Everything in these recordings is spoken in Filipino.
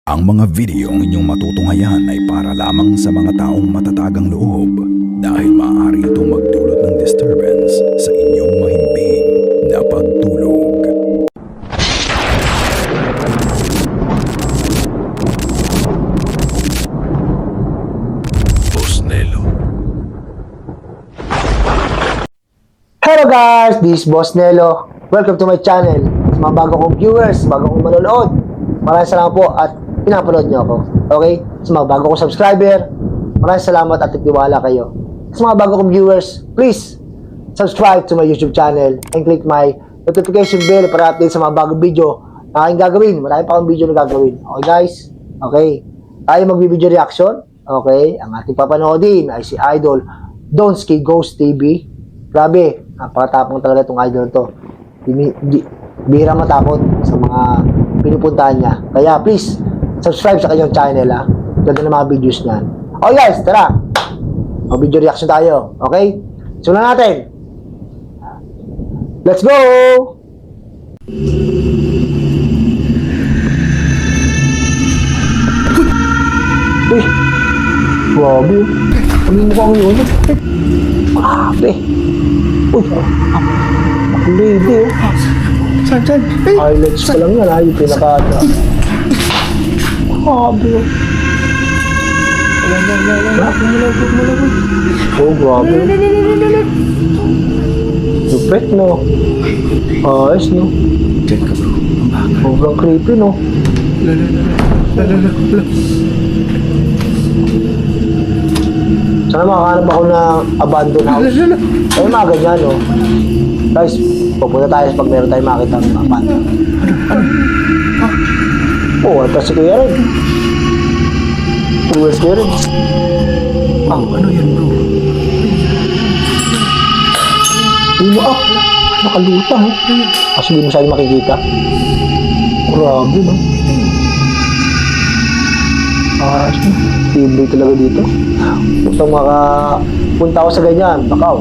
Ang mga videong inyong matutunghayan ay para lamang sa mga taong matatagang loob dahil maaari itong magdulot ng disturbance sa inyong mahimbing na pagtulog. Boss Nelo. Hello guys, this is Boss Nelo. Welcome to my channel. Sa mga bago kong viewers, bago kong manonood, maraming salamat po at pinapanood nyo ako. Okay? Sa mga bago kong subscriber, maraming salamat at nagtiwala kayo. Sa mga bago kong viewers, please subscribe to my YouTube channel and click my notification bell para update sa mga bagong video na aking gagawin. Marami pa akong video na gagawin. Okay guys? Okay. Tayo mag-video reaction. Okay? Ang ating papanoodin ay si Idol Donski Ghost TV. Grabe, napakatapang talaga itong idol to. Bihira matakot sa mga pinupuntahan niya. Kaya please, subscribe sa kanyang channel ha. Ganda ng mga videos niyan. Okay guys, tara. Mag-video reaction tayo. Okay? Simulan natin. Let's go! Uy! Grabe. Ano yung mukhang yun? Grabe. Uy! Ang lady oh. Saan? Highlights pa lang yan ha. Yung pinaka-ata. Grabe oh. Oh, grabe. Lupit, no? Ayos, no? Diyan ka bro. Ang baka. Sobrang creepy, no? Sana makahanap ako ng abandoned house. Ay, mga ganyan, no? Guys, pupunta tayo pag meron tayong makita ng abandoned. Oh, ito si Kuya Red. Kuya Red. Ano yan bro? Ulo up. Nakalutang. Kasi hindi masyadong makikita. Grabe, no? Ayos, no? Tibay talaga dito. Kung makapunta ako sa ganyan, bakaw.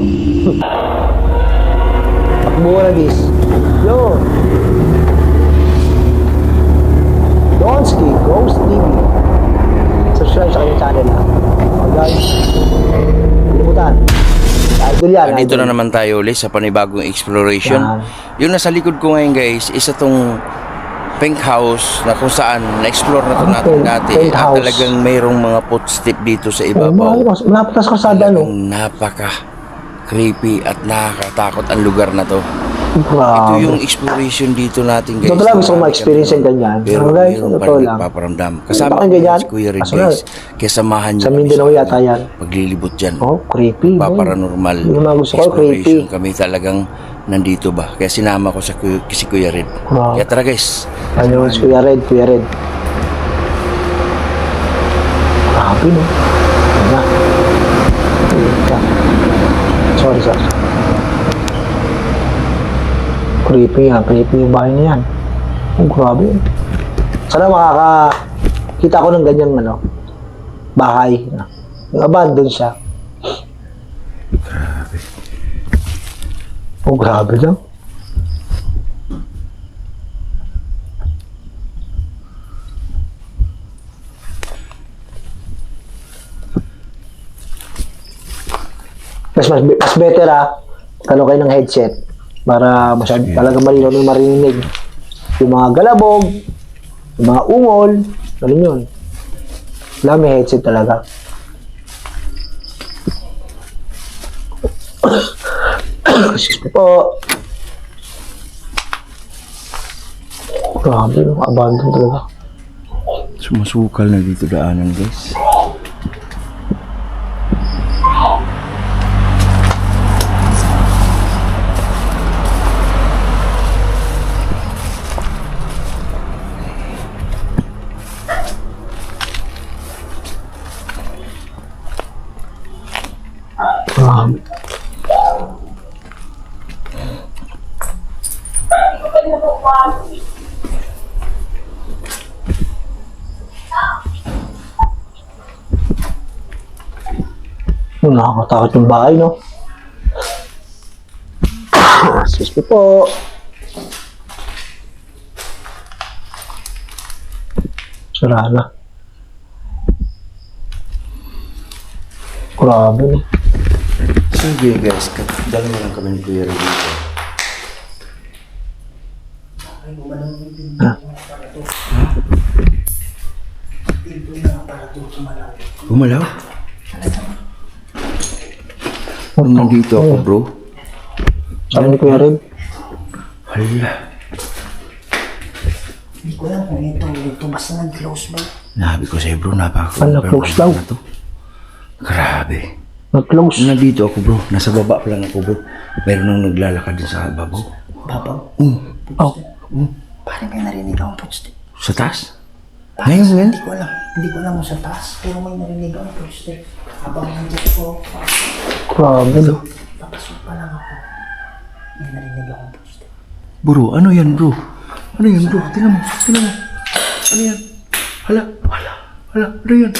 Takbo na dis. Yun. Donski Ghost TV. Subscribe sa kanyang channel, ha? Okay, guys. Piliputan. Idol yan. Dito Idol. na naman tayo ulit sa panibagong exploration. Yan. Yung nasa likod ko ngayon guys, isa tong pink house na kung saan na-explore na ito natin dati. pink At house. talagang mayroong mga footstep dito sa Oh, ibabaw. malapit na sa kasada, no? Talagang napaka creepy at nakakatakot ang lugar na to. Ito Grabe. yung exploration dito natin guys. Ito talaga gusto ko ma-experience yung ganyan. Pero Pero guys, mayroon ito pa rin lang. nagpaparamdam. Ito Kasama yung ko ganyan. si Kuya Red Kaso guys. Kaya samahan nyo Sa Mindanao yata yan. paglilibot dyan. Oh, creepy. Paparanormal Yung mga gusto ko, exploration creepy. kami talagang nandito ba. Kaya sinama ko sa si Kuya Red. Wow. Kaya tara guys. Ano, si Kuya Red, Kuya Red. Grabe, no? Ano? Sorry. Creepy yung bahay na yan. Oh, grabe. Sana makakakita ko ng ganyang bahay. Yung abandon siya. Grabe. Oh, grabe lang. Mas better kano kayo ng headset para talaga malinaw yung marinig. Yung mga galabog, yung mga ungol, ganun yun. Wala, may headset talaga. Excuse me po. Grabe, abandon talaga. Sumasukal na dito daanan guys. Grabe. Nakakatakot yung bahay, no? Excuse me po. Sara na. Grabe, no? Sabi guys, dalawa lang kami ni Kuya Ray dito. Gumalaw? Nandito ako bro. Sabi ni Kuya Red. Hala. Hindi ko alam kung ito basta nag-close ba? Nabi ko sa'yo bro, napaka Hala, close daw. to. Grabe. Nag-close. Nandito ako bro, nasa baba pa lang ako bro. Meron nang naglalakad din sa babaw. Babaw? Oh. Parang may narinig akong footstep. Sa taas? Ngayon, ngayon? Hindi ko alam kung sa taas. Pero may narinig akong footstep. Habang nandiyan ko, Grabe, no? papasok pa lang ako. May narinig akong footstep. Bro, ano yan bro? Ano yan bro? Tingnan mo, tingnan mo. Ano yan? Hala, hala, hala, ano yan?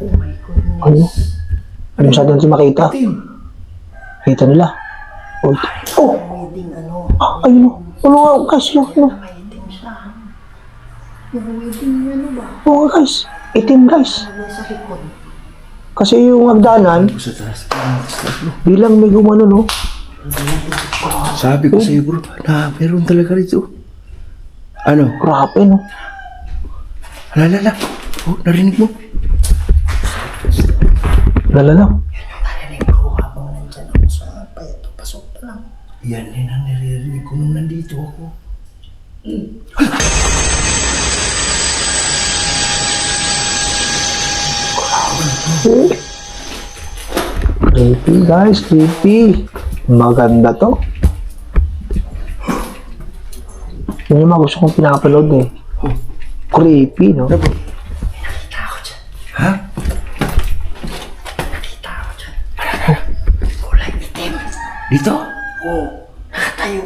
Oh my goodness. Ano? Ano masyado natin makita? Kita nila. Oh. Oh! Wedding ano. Ah, ayun, no? Ano nga, guys, yun, no? Wedding siya. Yung wedding ano ba? Oo, guys. Itim, guys. Ano sa likod? Kasi yung hagdanan, Sa taas, sa taas bro. bilang may gumano, no? Sabi ko sa'yo bro, na meron talaga rito. Ano? Grabe, no? Hala, hala. Oh, narinig mo? Lalala. Narinig ko habang nandyan ako sa payato. Pasok pa lang. Yan din ang naririnig ko nung nandito ako. Creepy, guys. Creepy. Maganda to. Yun yung mga gusto kong pinapanood, eh. Creepy, no? Nakita ako dyan. Ha? Nakita ako dyan. Kulay itim. Dito? Oo. Nakatayo.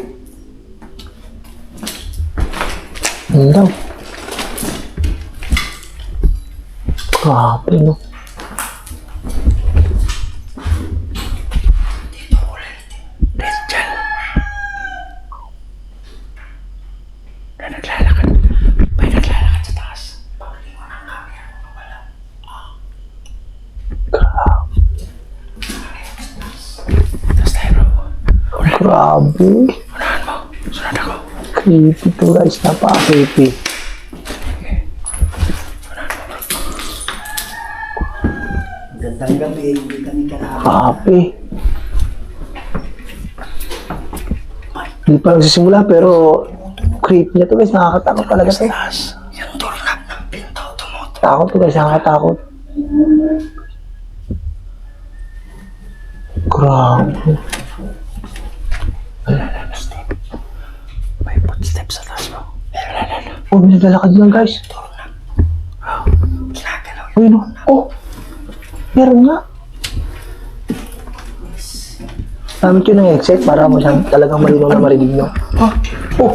Ano daw? Grabe, no? Dyan. Na naglalakad. May naglalakad sa taas. Taas tayo bro. Grabe. Unahan mo. Sunod ako. Creepy to, guys. Napaka-creepy. Gandang gabi. Hindi kami kailangan. Grabe. Hindi pa nagsisimula, pero creepy niya to, guys. Nakakatakot talaga to. Taas. Yung doorknob ng pinto tumuto. Takot to, guys. Nakakatakot. Grabe. May footsteps sa taas mo. Oh, may naglalakad lang, guys. Ginagalaw yun. Uy, no? Oh! Meron nga. Gamit yun ng headset para mo siyang talagang malinaw na marinig nyo. Oh!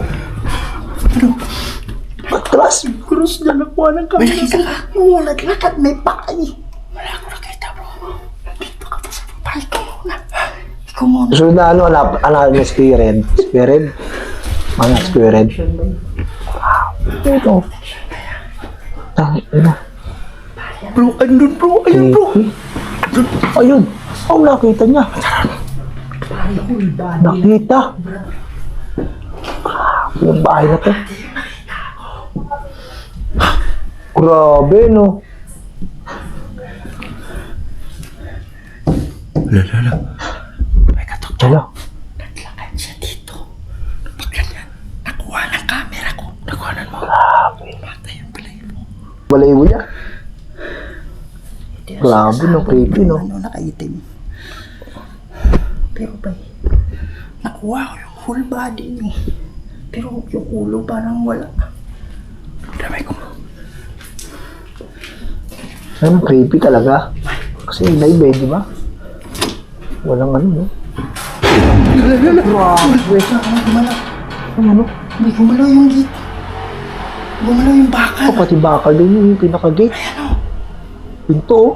Atras! Cross na nakuha ng kamera. May nakita ka? Oo, naglakad. May pakay. Wala ako nakita bro. Dito ka pa sa bahay. Ikaw muna. Susunod na ano na Square Red. Square Red? Mga Square Red. Ito. Ano? Bro, andun bro. Ayun bro. Ayun. Oh, nakita niya. Nakita. Yung bahay na to. Grabe, no? Lala. May katok. Wala. Naglakad siya dito. Pag ganyan, nakuha ng camera ko. Nakuhanan mo. Patay yung pilay mo. Balay mo niya. Grabe, no? Creepy, no? Ano, nakaitim. Pero ba, nakuha ko yung whole body niya. Pero yung ulo parang wala. Damay ko. Ano, creepy talaga. Kasi live eh, di ba? Walang ano, no? Grabe. Gumalaw. Ano? May gumalaw yung gate. Gumalaw yung bakal. Oh, pati bakal din yung pinaka-gate. Pinto, oh.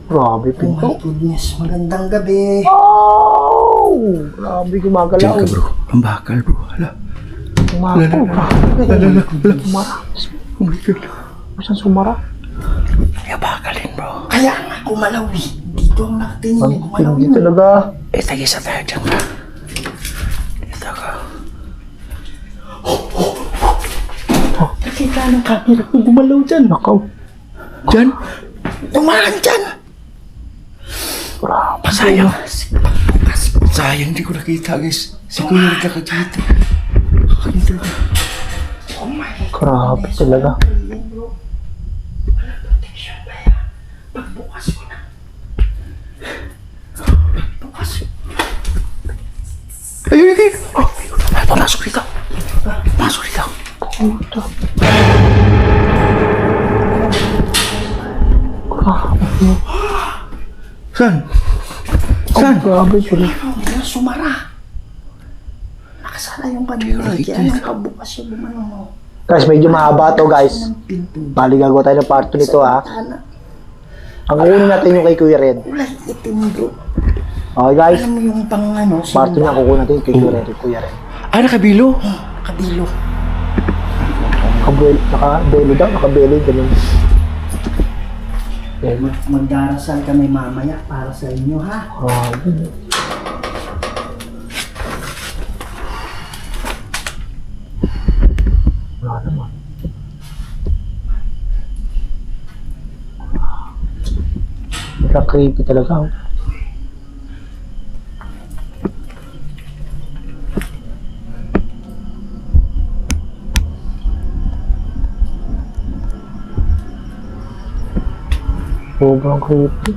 Grabe, Oh pinto. my goodness, magandang gabi. Oh! Grabe, gumagalaw. Diyan ka bro. Ang bakal bro. Hala. Grabe. Hala. Grabe. Oh my God. Saan sumara? Kaya bakalin, bro. Kaya nga gumalaw eh. Dito ang nakatingin eh. Gumalaw Hindi yun. talaga. Eh, tagisa tayo dyan ka. Dito ka. Nakita ng camera ko gumalaw dyan. Nakaw. Dyan? Tumahan dyan. Pasayang. Sayang, hindi ko nakita, guys. Si Kuya Red nakakita. Nakakita niya. Oh my Grabe talaga. protection ba yan? Pagbukas ko na. Pagbukas ko. Ayun, ayun. Oh, pumasok dito. Pumasok dito. Puta. Grabe. Saan? Saan? Grabe sila. Ano, sumara. Nakasara yung kanina. Kaya nang kabukas siya bumano. Guys, medyo mahaba to guys. Ng pinto. Bali gagawa tayo ng part 2 nito ha. Tana. Ang una natin yung kay Kuya Red. Kulay itim bro. Okay guys, Alam mo yung pang ano, part 2 na kukuha natin yung kay Kuya Red. Ah, nakabilo. kabilo. Nakabelo daw, nakabelo yung ganun. Magdarasal kami mamaya para sa inyo ha. Grabe. Wala naman. Creepy talaga. Oh. Sobrang creepy.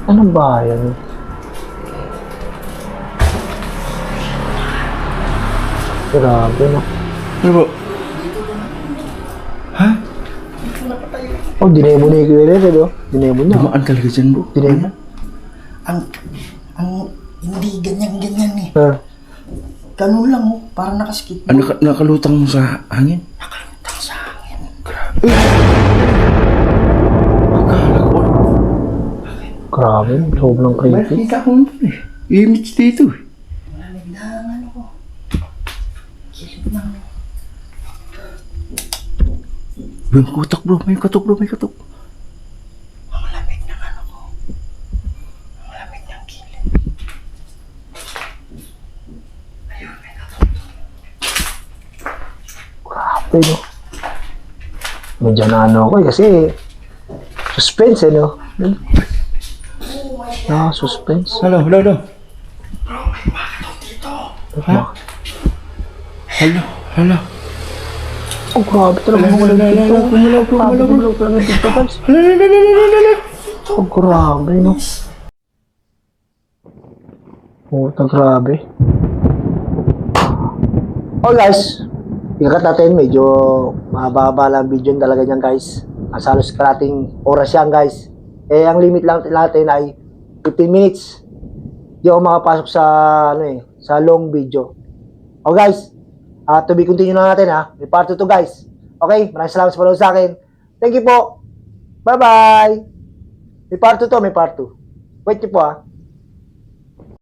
Anong bayan? Grabe na. Ano ba? Ha? Oh, dinemo na yung Kuya Red, oh. Dinemo niya. Dumaan talaga dyan, bro. Dinemo? Ang hindi ganyan-ganyan eh. Ah. Ganun lang oh, parang nakaskip. Ah, nakalutang sa hangin? Nakalutang sa hangin. Akala ko. Grabe, sobrang creepy. Nakita ko naman eh. Image dito eh. Malamig na ang ano ko. Kilid ng... May kutok, bro. May katok, bro. May katok. Ang lamig ng ano ko. Ang lamig ng kilid. Ayun, may katok. Grabe, no? Medyo na ano ako eh, kasi suspense eh, no? Ah, suspense. Hello, hello, hello. Bro, may makatok dito. Ha? Hello, hello. Oh, grabe talaga. Gumalaw talaga dito, guys. Oh, grabe, no? Oh, grabe. Oh, guys. Ikat natin, medyo mahaba-haba lang video talaga niyan, guys. Nasa halos kalating oras yan, guys. Eh, ang limit lang natin ay 15 minutes. Di ako makapasok sa, sa long video. Oh, guys. To be continue na natin, ha. May part 2 to, guys. Okay, maraming salamat sa panood sa akin. Thank you po. Bye-bye. May part 2 to, may part 2. Wait niyo po, ha.